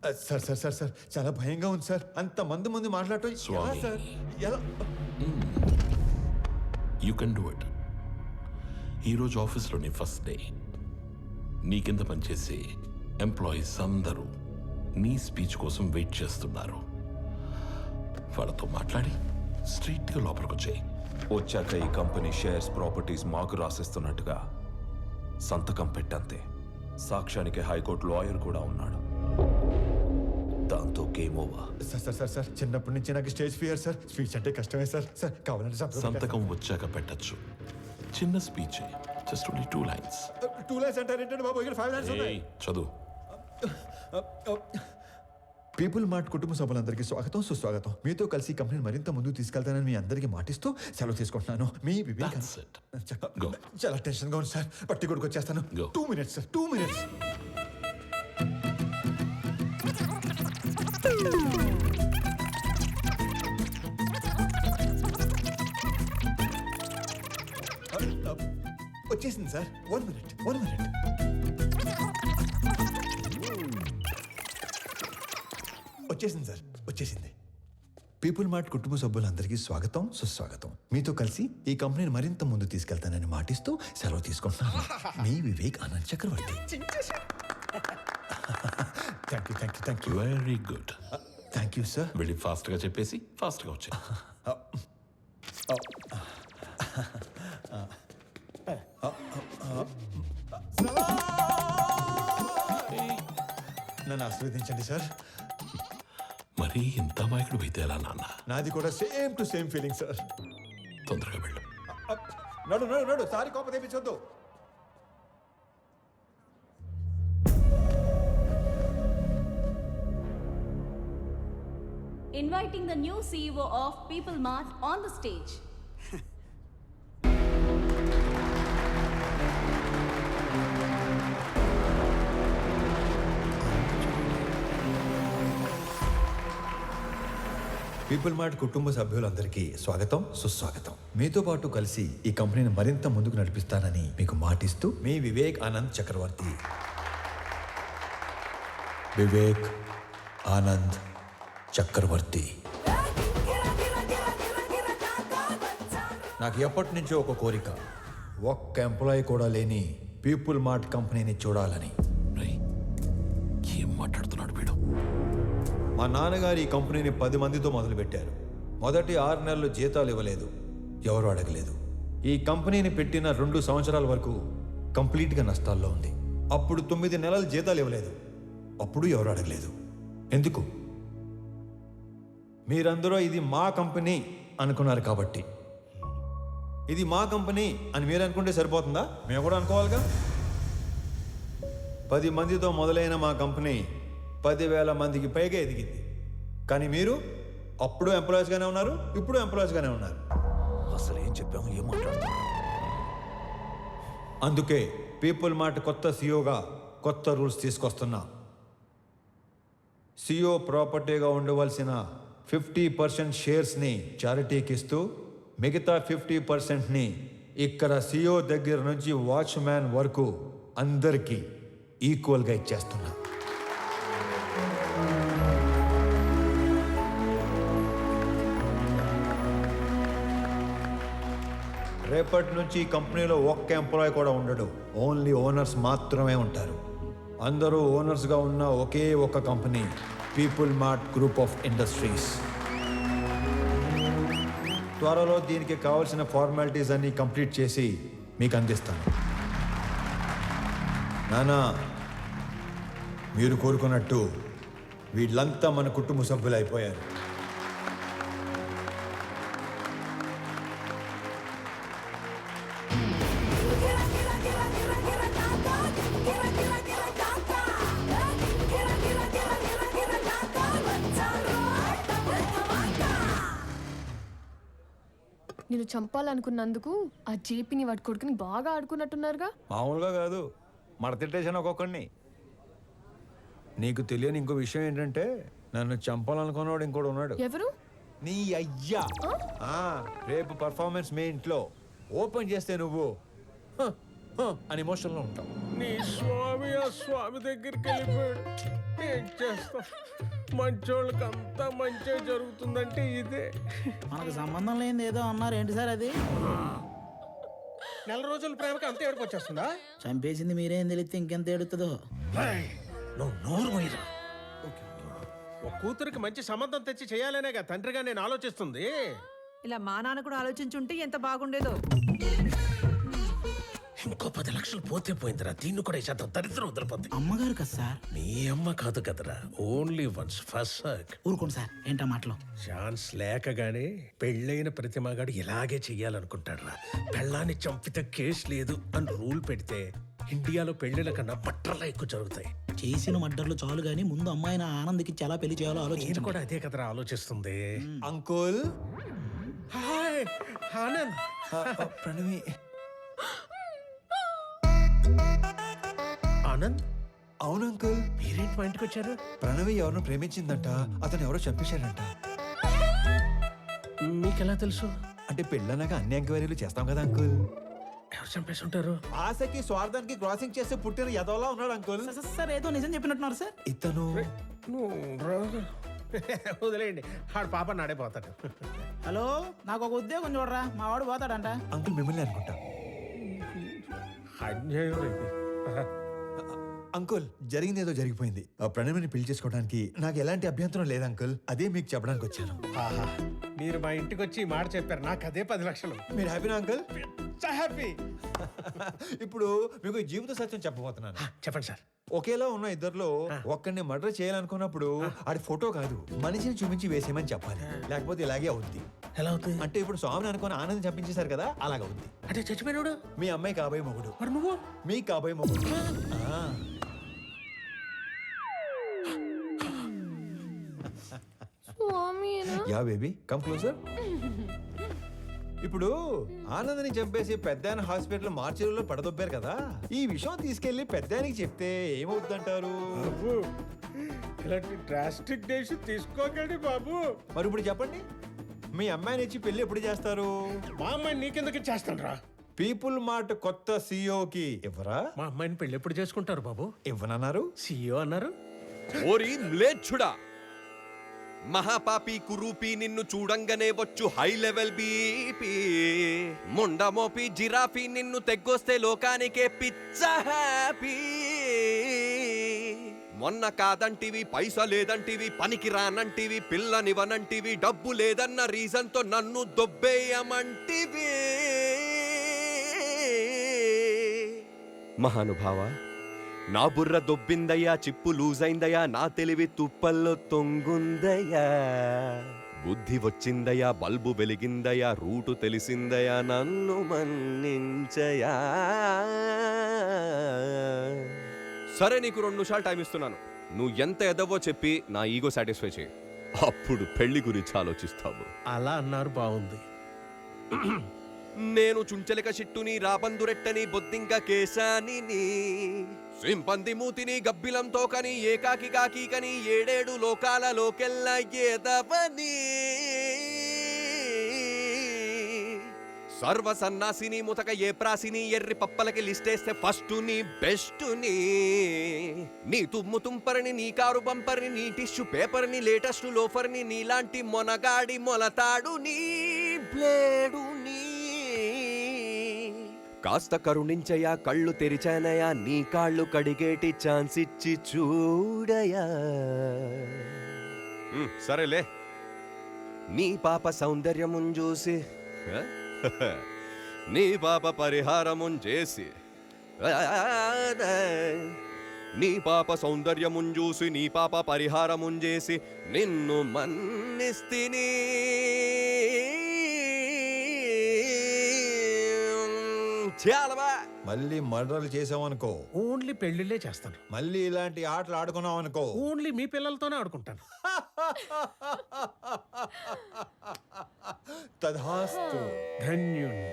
Sir sir sir sir చాలా భయంగా ఉంది సార్. అంత మంది ముందు మాట్లాడటం ఎలా స్వామి. సార్? ఎలా? You can do it. ఈరోజు ఆఫీస్లోని ఫస్ట్ డే. నీ కింద పనిచేసే ఎంప్లాయీస్ అందరూ నీ స్పీచ్ కోసం వెయిట్ చేస్తున్నారు. వాళ్ళతో మాట్లాడి స్ట్రైట్గా లోపలికి వచ్చాయి. వచ్చాక ఈ కంపెనీ షేర్స్ ప్రాపర్టీస్ మాకు రాసిస్తున్నట్టుగా సంతకం పెట్టంతే. సాక్ష్యానికి హైకోర్టు లాయర్ కూడా ఉన్నాడు. దాంతో game over. Sir sir sir sir చిన్నప్పటి నుంచి నాకు స్టేజ్ ఫియర్ సార్. స్పీచ్ అంటే కష్టమే సార్. సార్ కావాలంటే సంతకం వచ్చాక పెట్టచ్చు. చిన్న speech, just only 2 lines. 2 lines అంటారేంటండి బాబు? ఇక్కడ 5 lines ఉన్నాయి. చదువు. పీపుల్ మార్ట్ కుటుంబ సభ్యులందరికీ స్వాగతం, సుస్వాగతం. మీతో కలిసి కంపెనీని మరింత ముందుకు తీసుకెళ్తానని మీ అందరికీ మాటిస్తూ సెలవు తీసుకుంటున్నాను. మీ వివేక్. That's it. Go. చాలా టెన్షన్ గా ఉంది సార్. పట్టి కొడుకు వచ్చేస్తాను. Go. 2 minutes sir, 2 minutes. వచ్చేసింది సార్. 1 minute. వచ్చేసింది సార్, వచ్చేసింది. పీపుల్ మార్ట్ కుటుంబ సభ్యులందరికీ స్వాగతం, సుస్వాగతం. మీతో కలిసి ఈ కంపెనీని మరింత ముందు తీసుకెళ్తానని మాటిస్తూ సెలవు తీసుకుంటున్నాను. మీ Vivek Anand Chakravarthy. Thank you very good. Thank you sir. వెళ్ళి ఫాస్ట్గా చెప్పేసి ఫాస్ట్గా వచ్చాయి. నన్ను ఆశీర్వదించండి సార్. మరీ ఇంత మాయకుడు అయితే ఎలా నాన్న? నాది కూడా same to same feeling sir. తొందరగా వెళ్ళు. నడు సారీ కోపం తెప్పించొద్దు. Inviting the new CEO of People Mart on the stage. People mart కుటుంబ సభ్యులందరికీ స్వాగతం, సుస్వాగతం. మీతో పాటు కలిసి ఈ కంపెనీని మరింత ముందుకు నడిపిస్తానని మీకు మాటిస్తూ మీ వివేక్ ఆనంద్ చక్రవర్తి. వివేక్ ఆనంద్ చక్రవర్తి. నాకు ఎప్పటి నుంచో ఒక కోరిక, ఒక్క ఎంప్లాయీ కూడా లేని పీపుల్ మార్ట్ కంపెనీని చూడాలని. రేయ్, ఏం మాట్లాడుతున్నాడు వీడు? మా నాన్నగారు ఈ కంపెనీని 10 మందితో మొదలుపెట్టారు. మొదటి 6 నెలలు జీతాలు ఇవ్వలేదు, ఎవరు అడగలేదు. ఈ కంపెనీని పెట్టిన 2 సంవత్సరాల వరకు కంప్లీట్గా నష్టాల్లో ఉంది. అప్పుడు 9 నెలలు జీతాలు ఇవ్వలేదు, అప్పుడు ఎవరు అడగలేదు. ఎందుకు? మీరందరూ ఇది మా కంపెనీ అనుకున్నారు కాబట్టి. ఇది మా కంపెనీ అని మీరు అనుకుంటే సరిపోతుందా? మేము కూడా అనుకోవాలిగా. 10 మందితో మొదలైన మా కంపెనీ 10,000 మందికి పైగా ఎదిగింది. కానీ మీరు అప్పుడు ఎంప్లాయీస్గానే ఉన్నారు, ఇప్పుడు ఎంప్లాయీస్గానే ఉన్నారు. అసలు ఏం చెప్పాము, ఏం మాట్లాడుతున్నాం? అందుకే పీపుల్ మార్ట్ కొత్త సీఈఓగా కొత్త రూల్స్ తీసుకొస్తున్నా. సీఈఓ ప్రాపర్టీగా ఉండవలసిన 50% షేర్స్ని చారిటీకి ఇస్తూ మిగతా 50%ని ఇక్కడ సీఈఓ దగ్గర నుంచి వాచ్మ్యాన్ వరకు అందరికీ ఈక్వల్గా ఇచ్చేస్తున్నా. రేపటి నుంచి ఈ కంపెనీలో ఒక్క ఎంప్లాయీ కూడా ఉండడు. ఓన్లీ ఓనర్స్ మాత్రమే ఉంటారు. అందరూ ఓనర్స్గా ఉన్న ఒకే ఒక company people mart group of industries. త్వరలో దీనికి కావాల్సిన ఫార్మాలిటీస్ అన్ని కంప్లీట్ చేసి మీకు అందిస్తాను. నానా, మీరు కోరుకున్నట్టు వీళ్ళంతా మన కుటుంబ సభ్యులు అయిపోయారు. నేను చంపాలనుకున్నందుకు ఆ జేపీని వాడి కొడుకుని బాగా ఆడుకున్నట్టున్నారుగా. మామూలుగా కాదు, మడతిట్టేసాను ఒక్కొక్కడిని. నీకు తెలియని ఇంకో విషయం ఏంటంటే, నన్ను చంపాలనుకున్నవాడు ఇంకోటి ఉన్నాడు. ఎవరు? నీ అయ్యా. రేపు పర్ఫార్మెన్స్ మీ ఇంట్లో ఓపెన్ చేస్తే నువ్వు అని ఎమోషన్లో ఉంటావు. నీ స్వామి ఆ స్వామి దగ్గరికి వెళ్ళిపోయాడు. ఏం చేస్తాం, మంచోళ్ళకి అంతా మంచి జరుగుతుందంటే ఇదే. మనకు సంబంధం లేనిది ఏదో అన్నారు, ఏంటి సార్ అది? నెల రోజుల ప్రేమకి అంత ఏడుపు వచ్చేస్తుందా? చంపేసింది మీరేం తెలిస్తే ఇంకెంత ఏడుతుందో. నువ్వు నోరు మొయ్యరా. ఒక కూతురికి మంచి సంబంధం తెచ్చి చేయాలనేగా తండ్రిగా నేను ఆలోచిస్తుంది. ఇలా మా నాన్న కూడా ఆలోచించుంటే ఎంత బాగుండేదో. ఇంకో 10 లక్షలు పోతే పోయిందిరా, దీన్ని కూడా ఈ శాతం దరిద్రం వదిలిపోద్ది. అమ్మగారు కదా సార్. నీ అమ్మ కాదు కదరా, ఓన్లీ వన్స్ ఫస్ట్ సర్క్. ఊరుకోండి సార్, ఏంటా మాటలు? ఛాన్స్ లేకగానే పెళ్ళైన ప్రతి మగాడు ఇలాగే చెయ్యాలనుకుంటాడురా. పెళ్ళాన్ని చంపితే కేసు లేదు అని రూల్ పెడితే ఇండియాలో పెళ్లిల కన్నా బట్టర్లా ఎక్కువ జరుగుతాయి. చేసిన మడ్డర్లు చాలు గానీ ముందు అమ్మాయిని ఆనంద్కి ఎలా పెళ్లి చేయాలో నేను ఆలోచించండి. కూడా అదే కదరా ఆలోచిస్తుంది. Uncle hi Anand. ప్రణవి. ఆనంద్, అవును అంకుల్. మీరేంటి మా ఇంటికి వచ్చారు? ప్రణవి ఎవరినో ప్రేమించిందంట, అతను ఎవరో చంపేశారంట. మీకెలా తెలుసు? అంటే పెళ్ళన్నాక అన్ని ఎంక్వైరీలు చేస్తాం కదా అంకుల్. ఎవరు చంపేసి ఉంటారు? ఆశకి స్వార్థానికి క్రాసింగ్ చేస్తే పుట్టిన ఎదవలా ఉన్నాడు అంకుల్. సార్ ఏదో నిజం చెప్పినట్టున్నారు సార్. ఇతను వదిలేయండి, ఆడు పాప నాడైపోతాడు. హలో, నాకు ఒక ఉద్యోగం చూడరా, మా వాడు పోతాడంట. అంకుల్ మిమ్మల్ని అనుకుంటా. అన్యాయం ఇది. అంకుల్ జరిగింది ఏదో జరిగిపోయింది. ఆ ప్రణవిని పెళ్లి చేసుకోవడానికి నాకు ఎలాంటి అభ్యంతరం లేదు అంకుల్. అదే మీకు చెప్పడానికి వచ్చాను. ఆహా, మీరు మా ఇంటికి వచ్చి ఈ మాట చెప్పారు, నాకు అదే 10 లక్షలు. మీరు హ్యాపీనా అంకుల్? హ్యాపీ. ఇప్పుడు మీకు ఈ జీవిత సత్యం చెప్పబోతున్నాను. చెప్పండి సార్. ఒకేలా ఉన్న ఇద్దర్లో ఒక్కడిని మర్డర్ చేయాలనుకున్నప్పుడు ఆడి ఫోటో కాదు మనిషిని చూపించి వేసేయమని చెప్పాలి, లేకపోతే ఇలాగే అవుద్ది. ఎలా అవుతుంది? అంటే ఇప్పుడు స్వామిని అనుకుని ఆనందం చంపించేశారు కదా, అలాగవుద్ది. అంటే చచ్చిపోయినాడు మీ అమ్మాయి కాబోయే మొగుడు, మరి నువ్వు మీ కాబోయే మొగుడు. Yeah baby come closer. ఇప్పుడు ఆనందని చంపేసి పెద్దాయన హాస్పిటల్ మార్చిలో పడదొబ్బారు కదా, ఈ విషయం తీసుకెళ్లి పెద్దాయనికి చెప్తే ఏమవుతుందంటారు? ఇలాంటి డ్రాస్టిక్ డేషన్ తీసుకోకండి బాబు. మరి ఇప్పుడు చెప్పండి, మీ అమ్మాయిని ఇచ్చి పెళ్లి ఎప్పుడు చేస్తారు? మా అమ్మాయిని నీకెందుకు ఇచ్చేస్తాను రా? పీపుల్ మార్ట్ కొత్త సీఈఓకి ఇవ్వరా? మా అమ్మాయిని పెళ్లి ఎప్పుడు చేసుకుంటారు బాబు? ఇవ్వనన్నారు. సీఈఓ అన్నారు. ఓరి మ్లేచ్ఛుడా, మహాపాపి కురూపి నిన్ను చూడంగానే వచ్చు హై లెవెల్ బీపీ. ముండమోపి జిరాఫీ నిన్ను తెగ్గొస్తే లోకానికే పిచ్చ హ్యాపీ. మొన్న కాదంటివి, పైసా లేదంటివి, పనికి రానంటివి, పిల్లనివనంటివి, డబ్బు లేదన్న రీజన్ తో నన్ను దొబ్బేయమంటివి. మహానుభావ, నా బుర్ర దొబ్బిందయ్యా, చిప్పు లూజ్ అయిందయ్యా, నా తెలివి తుప్పల్లో తొంగుందయ్యా. బుద్ధి వచ్చిందయ్యా, బల్బు వెలిగిందయ్యా, రూటు తెలిసిందయ్యా, నన్ను మన్నించయా. సరే, నీకు 2 నిమిషాలు టైం ఇస్తున్నాను. నువ్వు ఎంత ఎదవో చెప్పి నా ఈగో సాటిస్ఫై చేయి, అప్పుడు పెళ్లి గురించి ఆలోచిస్తావు. అలా అన్నారు, బాగుంది. నేను చుంచలిక చిట్టుని, రాబందురెట్టని, బొద్దింక కేశాని, సింపంది మూతిని, గబ్బిలంతో కని, ఏకాకి కాకి కని, 7 లోకాలలోకెల్ల ఏదవని. సర్వ సన్నాసిని, ముతక ఏ ప్రాసిని, ఎర్రి పప్పలకి లిస్టేస్తే ఫస్ట్ ని బెస్ట్ ని. నీ తుమ్ము తుంపరిని, నీ కారు బంపర్ని, నీ టిష్యూ పేపర్ని, లేటెస్ట్ లోఫర్ని, నీలాంటి మొనగాడి మొలతాడు నీ బ్లేడు నీ. కాస్త కరుణించయా, కళ్ళు తెరిచానయా, నీ కాళ్ళు కడిగేటి ఛాన్స్ ఇచ్చి చూడయా. సరేలే, నీ పాప సౌందర్యమున్ చూసి, నీ పాప పరిహారమున్ చేసి, నీ పాప సౌందర్యమున్ చూసి, నీ పాప పరిహారమున్ చేసి, నిన్ను మన్నిస్తిని. మళ్ళీ మర్డర్లు చేసామనుకో, ఓన్లీ పెళ్లిళ్ళే చేస్తాను. మళ్ళీ ఇలాంటి ఆటలు ఆడుకున్నాం అనుకో, ఓన్లీ మీ పిల్లలతోనే ఆడుకుంటాను. తధాస్తు. ధన్యుణ్ణి.